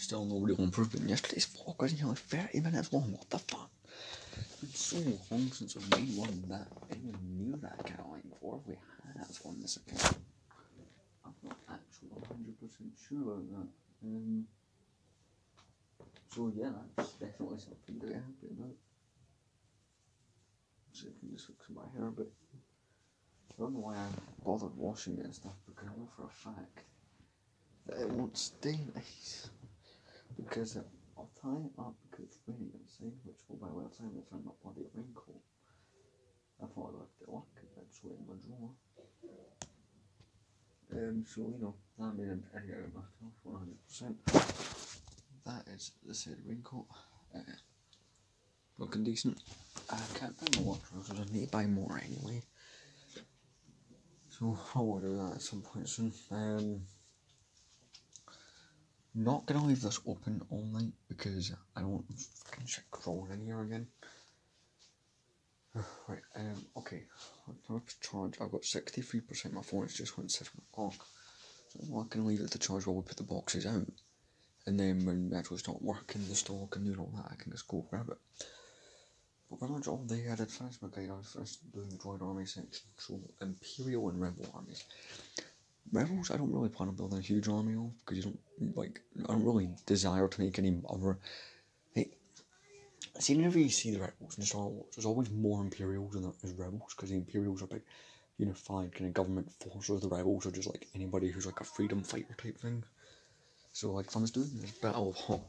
Still no real improvement. Yesterday's vlog was nearly 30 minutes long. What the fuck? It's been so long since I've made one that anyone knew that account line before. If we have on this account, I'm not actually 100% sure about that. So yeah, that's definitely something to be happy about. So I can just fix my hair a bit. I don't know why I bothered washing it and stuff, because I know for a fact that it won't stay nice. Because I'll tie it up because it's raining outside, which will by the way I'll tie it if I'm not bloody raincoat. I thought I left it on because that's in my drawer. So you know, that made an idiot out of myself 100%. That is the said raincoat. Looking decent. I can't buy more trousers, I need to buy more anyway. So I'll order that at some point soon. Not gonna leave this open all night because I don't want fucking shit crawling in here again. Right, okay. Let's charge. I've got 63%. My phone has just went 7 o'clock. So I'm not gonna leave it to charge while we put the boxes out. And then when we actually start working the stock and doing all that, I can just go grab it. But pretty much all day I did finish my guide. I was first doing the Droid Army section. So Imperial and Rebel armies. Rebels, I don't really plan on building a huge army of, because you don't, like, I don't really desire to make any other, like, see, whenever you see the Rebels in Star Wars, there's always more Imperials than there is Rebels, because the Imperials are big, unified kind of government forces, the Rebels are just like anybody who's like a freedom fighter type thing. So, like, if I was doing this Battle of Hoth,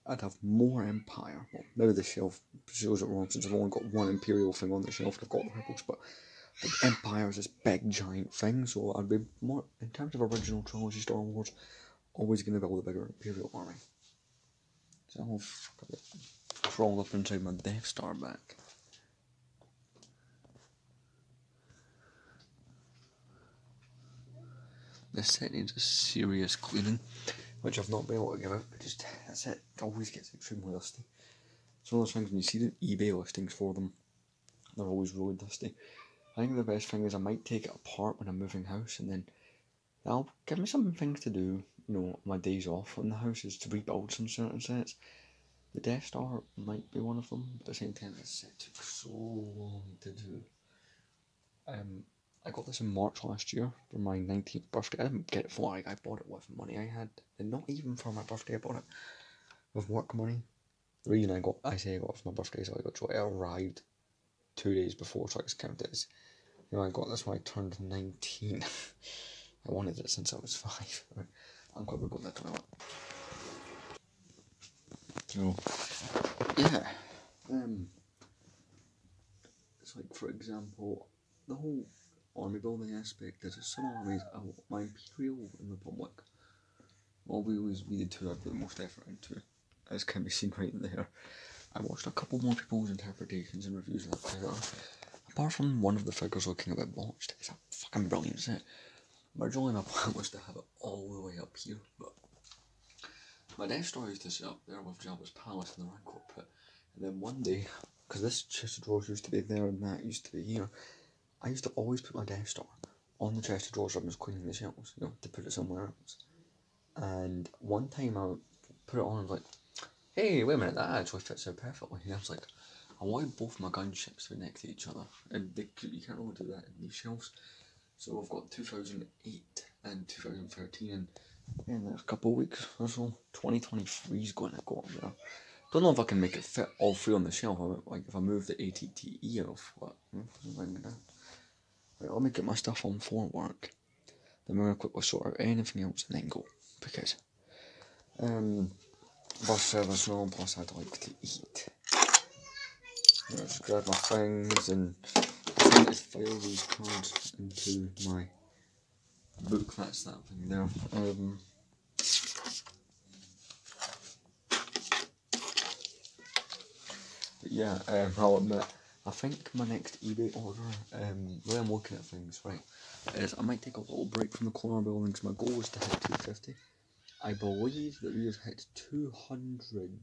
I'd have more Empire. Well, maybe the shelf shows it wrong, since I've only got one Imperial thing on the shelf, and I've got the Rebels, but like, Empire is this big giant thing, so I'd be more, in terms of original trilogy Star Wars, always going to build a bigger Imperial army. So I'll crawl up inside my Death Star back. This set needs a serious cleaning, which I've not been able to give out, but just, that's it, it always gets extremely dusty. It's one of those things when you see the eBay listings for them, they're always really dusty. I think the best thing is I might take it apart when I'm moving house, and then that'll give me some things to do, you know, my days off in the house, is to rebuild some certain sets. The Death Star might be one of them, but at the same time this set took so long to do. I got this in March last year for my 19th birthday. I didn't get it for, like, I bought it with money I had, and not even for my birthday, I bought it with work money. The reason I say I got it for my birthday is it arrived 2 days before, so I just counted it as, you know, I got this when I turned 19. I wanted it since I was 5. Right. I'm glad we're going to the toilet. So, yeah. It's like, for example, the whole army building aspect is some armies, my Imperial and Republic, well, we the two I put the most effort into, as can be seen right in there. I watched a couple more people's interpretations and reviews of that trailer. Apart from one of the figures looking a bit botched, it's a fucking brilliant set. Originally my plan was to have it all the way up here, but my Death Star used to sit up there with Jabba's palace in the Rancor pit, and then one day, because this chest of drawers used to be there and that used to be here, I used to always put my Death Star on the chest of drawers when I was cleaning the shelves, you know, to put it somewhere else. And one time I put it on and was like, hey, wait a minute, that actually fits out perfectly. And I was like, I wanted both my gunships to be next to each other, and you can't really do that in these shelves. So I've got 2008 and 2013, and in the next couple of weeks or so, 2023 is going to go up there. Don't know if I can make it fit all three on the shelf. Like, if I move the ATTE off, what? Right, let me get my stuff on for work. Then we're going to quickly sort out anything else and then go. Because, bus service and all, plus I'd like to eat. Just grab my things and just file these cards into my book. That's that thing there. But yeah, I'll admit, I think my next eBay order, the way I'm looking at things, right, is I might take a little break from the corner building because my goal is to hit 250. I believe that we have hit 200.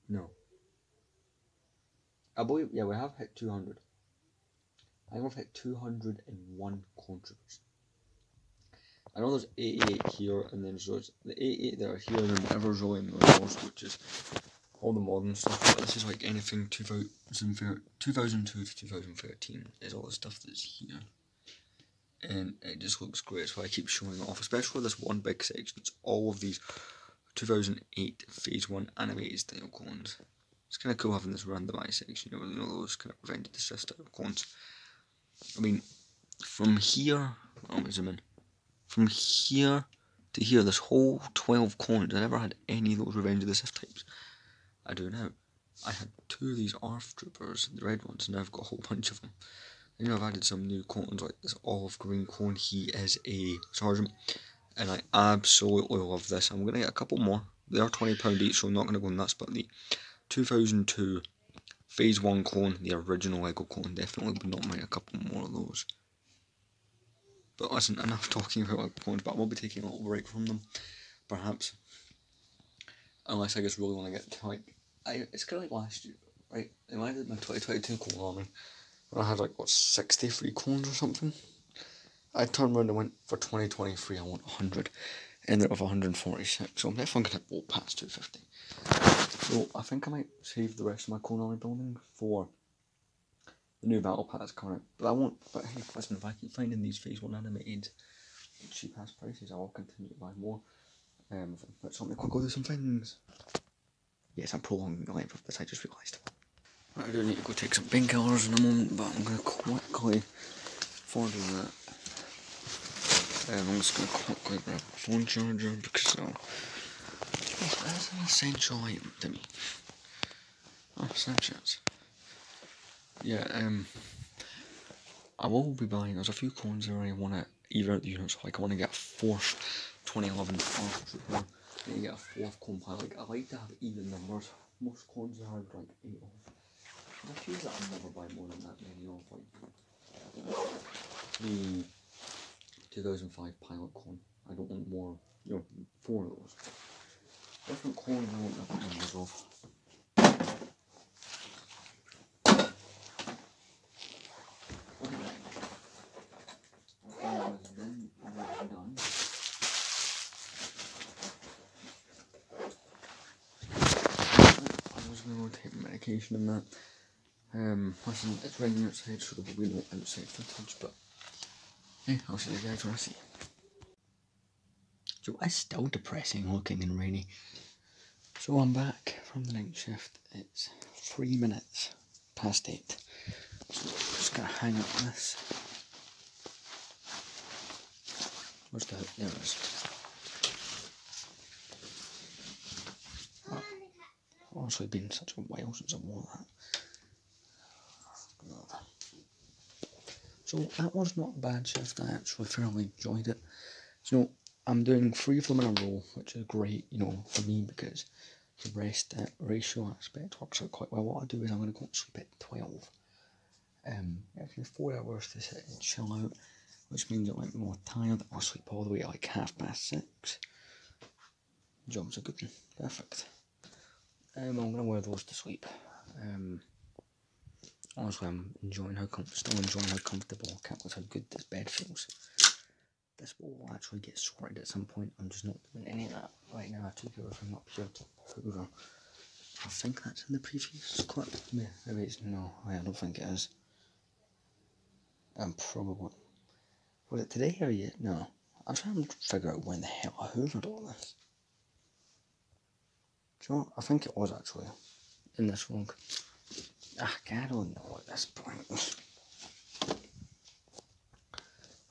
No. I believe, yeah, we have hit 200. I think we've hit 201 contributors. I know there's 88 here, and then there's the 88 that are here, and then whatever's rolling those, which is all the modern stuff. But this is like anything 2002 to 2013 is all the stuff that's here. And it just looks great, so I keep showing it off, especially this one big section. It's all of these 2008 Phase 1 animated style clones. It's kind of cool having this randomised section, you know, those kind of prevented assist style clones. I mean, from here, let me zoom in. From here to here, this whole 12 clones, I never had any of those Revenge of the Sith types. I do now. I had 2 of these ARF troopers, the red ones, and now I've got a whole bunch of them. And I've added some new clones, like this olive green clone. He is a sergeant, and I absolutely love this. I'm going to get a couple more. They are £20 each, so I'm not going to go nuts, but the 2002 Phase 1 clone, the original Lego clone, definitely would not mind a couple more of those. But listen, enough talking about Lego clones, but I will be taking a little break from them, perhaps. Unless I just really want to get to, like, it's kind of like last year, right? When I did my 2022 clone army, when I had like, what, 63 clones or something? I turned around and went, for 2023 I want 100, ended up with 146, so I'm definitely going to go past 250. So I think I might save the rest of my clone army building for the new battle pass coming out. But I won't, but hey, listen, if I keep finding these Phase 1 animated cheap ass prices, I will continue to buy more. But something quick, go do some things. Yes, I'm prolonging the length of this, I just realised. Right, I do need to go take some painkillers in a moment, but I'm going to quickly, before doing that, I'm just going to quickly grab a phone charger because that's an essential item to me. Oh, Snapchats. Yeah, I will be buying, there's a few clones there I want to even out the units, so like I want to get a 4th 2011 ARF trooper, I need to get a 4th clone pilot. I like to have even numbers. Most clones I have like 8 of. There's a few that I'll never buy more than that many of, like the 2005 pilot clone. I don't want more, 4 of those. Different clones I want different numbers of. I was going to take medication and that. Listen, it's raining outside, so there will be no outside footage, but hey, I'll see you guys when I see you. So it's still depressing looking and rainy. So I'm back from the night shift. It's 3 minutes past 8. So I'm just gonna hang up this. Where's the hook? There it is. Oh, it's honestly been such a while since I wore that. So that was not a bad shift. I actually fairly enjoyed it. So I'm doing 3 of them in a row, which is great, for me, because the rest ratio aspect works out quite well. What I do is I'm going to go and sleep at 12. It gives me 4 hours to sit and chill out, which means I might be more tired. I'll sleep all the way at like 6:30. Job's a good one. Perfect. I'm going to wear those to sleep. Honestly, I'm enjoying still enjoying how comfortable. I can't believe how good this bed feels. This will actually get sorted at some point. I'm just not doing any of that right now. I took everything up here to Hoover. I think that's in the previous clip. Maybe it's no. I don't think it is. I'm probably. Was it today or yet? No. I'm trying to figure out when the hell I hoovered all this. Do you know what? I think it was actually in this vlog. I don't know at this point.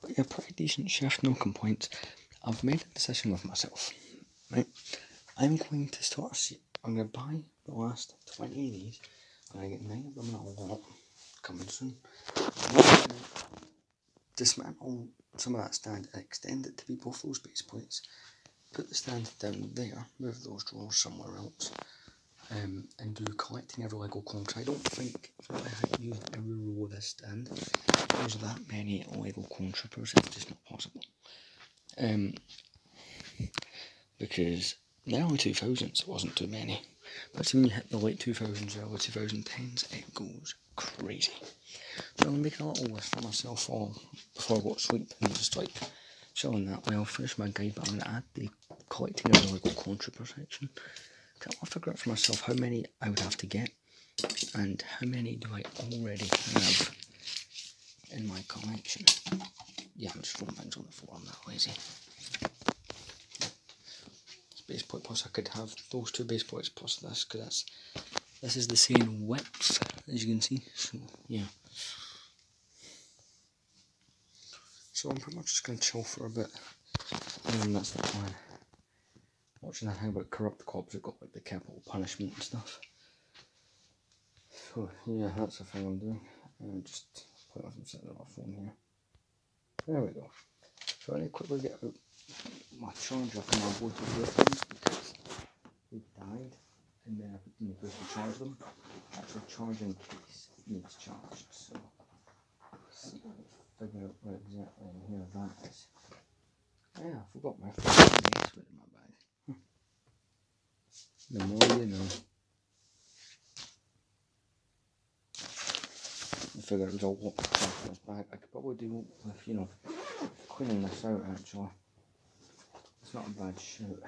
But yeah, pretty decent shift, no complaints. I've made a decision with myself, right? I'm going to I'm going to buy the last 20 of these. I'm going to get 9 of them in a lot, coming soon. I'm going to dismantle some of that stand and extend it to be both those base plates. Put the stand down there, move those drawers somewhere else. And do collecting every Lego clone, because I don't think if I had used every row of this stand, there's that many Lego clone troopers. It's just not possible. Because in the early 2000s it wasn't too many, but when you hit the late 2000s, early 2010s, it goes crazy. So I'm making a little list for myself all before I go to sleep and just like So on that way, I'll finish my guide, but I'm going to add the collecting a really good clone trooper section. So I'll figure out for myself how many I would have to get, and how many do I already have in my collection. Yeah, I'm just throwing things on the floor, I'm that lazy. Base point plus I could have those two base points plus this, because this is the same width as you can see, so yeah. So I'm pretty much just going to chill for a bit, and that's the plan. Watching that thing about corrupt cops that got like the capital punishment and stuff. So yeah, that's the thing I'm doing. Just play with them sitting on my phone here. There we go. So I need to quickly get out my charger from my Bluetooth earphones because they died, and then I put in the booth to charge them. Actually, charging case needs charged, so let's see if I can figure out where exactly in here that is. Yeah, I forgot my phone case in my bag. The more you know. I figured it was all locked in this bag. I could probably do with, you know, cleaning this out actually. It's not a bad shout.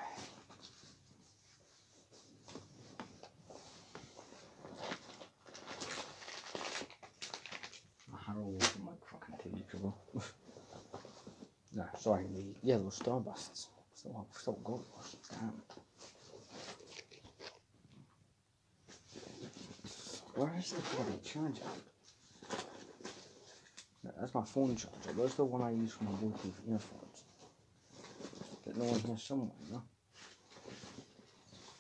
Harrow from like fucking 2 weeks ago. No, sorry, the yellow starbursts. Still got those. Damn. Where is the bloody charger? That's my phone charger. There's the one I use for my Bluetooth earphones. But no one here somewhere, no?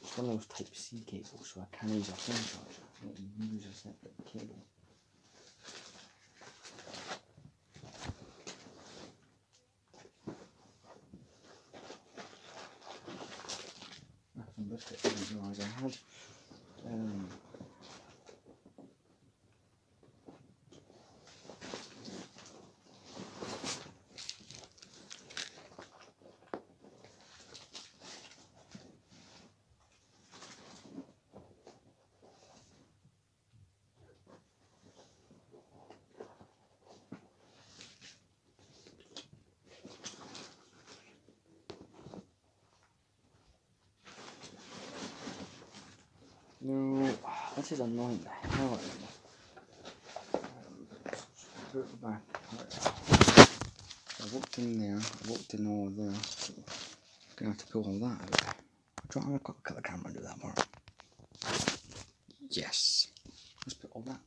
It's one of those Type-C cables, so I can't use a phone charger. I need to use a separate cable. That's some biscuits I didn't realise I had. No, this is annoying the hell out of me. Put it back. I walked in there, I walked in all there, so I'm going to have to pull all that out. I'm trying to cut the camera and do that part. Yes. Let's put all that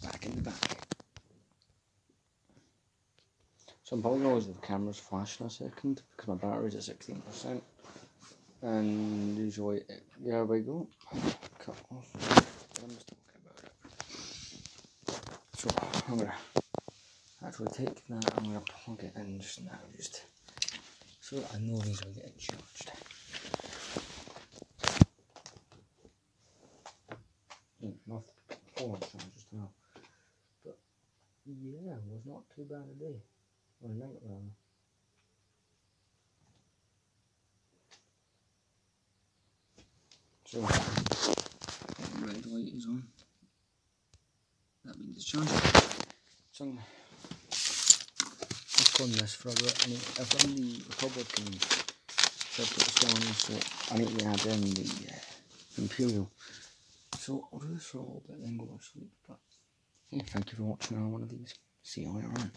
back in the back. So I'm probably going to leave the camera's flashing a second, because my battery's at 16%. And usually, there we go. Cut off. I'm just talking about it. So I'm going to actually take that, I'm going to plug it in just now, just so that I know these are getting charged. My phone charged as well. But yeah, it was not too bad a day. Or a night rather. So, the red light is on. That means it's charged. So I'm just on this for a bit. I've run the Republican separate storm, so I need to add in the Imperial. So I'll do this for a little bit and then go to sleep. But yeah, thank you for watching another one of these. See you later on.